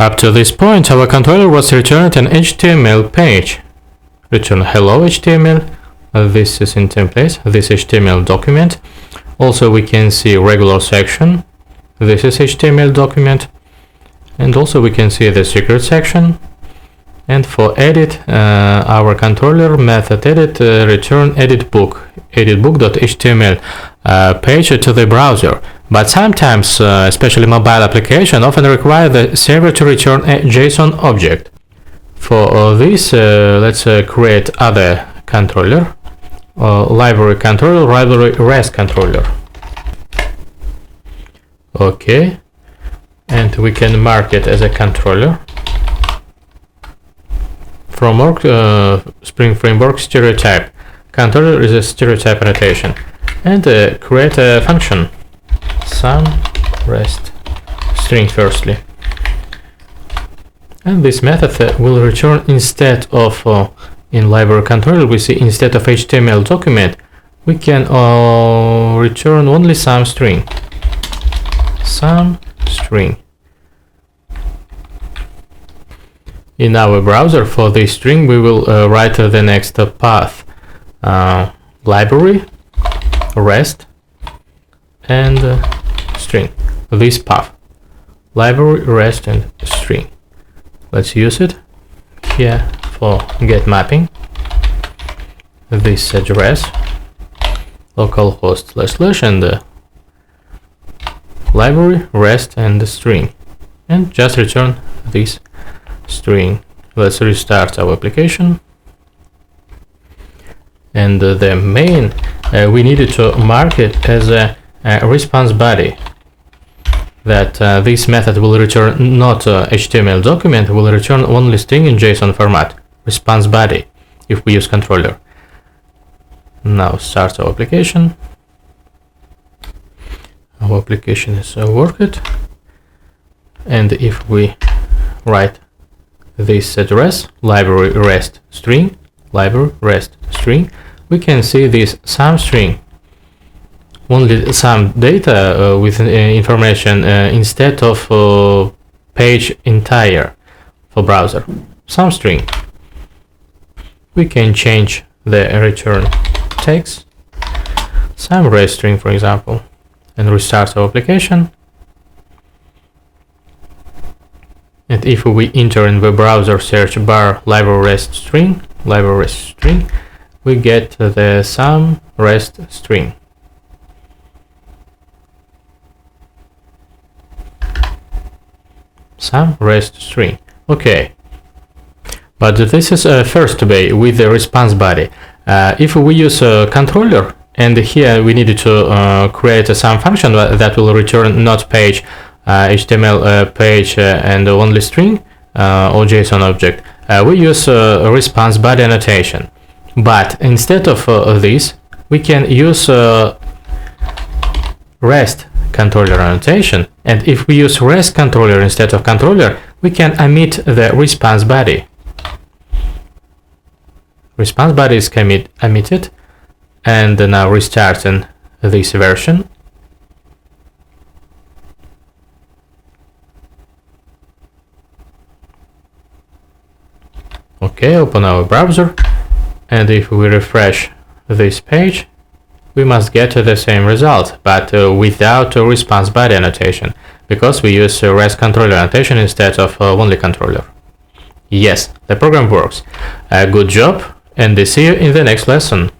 Up to this point, our controller was returned an HTML page. Return hello HTML. This is in template, this HTML document. Also we can see regular section. This is HTML document. And also we can see the secret section. And for edit, our controller method edit return edit book.html page to the browser. But sometimes, especially mobile application, often require the server to return a JSON object. For this, let's create other controller, library controller, library REST controller. Okay, and we can mark it as a controller. Framework, Spring Framework stereotype. Controller is a stereotype annotation. And create a function. Some REST string firstly. And this method will return instead of, in library controller we see instead of HTML document, we can return only some string. Some string. In our browser for this string we will write the next path. Library, REST, and string. This path. Library, REST, and string. Let's use it here for get mapping. This address, localhost / and library, REST, and the string. And just return this string. Let's restart our application. And the main, we needed to mark it as a response body. That this method will return not HTML document, will return only string in JSON format, response body, if we use controller. Now start our application. Our application is worked. And if we write this address, library REST string, library REST string, we can see this some string. Only some data with information instead of page entire for browser. Some string. We can change the return text. Some REST string, for example, and restart our application. And if we enter in the browser search bar library REST string, we get the some REST string. Some REST string. Okay, but this is first way with the response body. If we use a controller, and here we needed to create some function that will return not page, HTML page, and only string or JSON object, we use a response body annotation. But instead of this, we can use REST controller annotation, and if we use REST controller instead of controller, we can omit the response body. Response body is omitted, and now restarting this version. Okay, open our browser, and if we refresh this page, we must get the same result, but without a response body annotation, because we use REST controller annotation instead of only controller. Yes, the program works. Good job, and see you in the next lesson.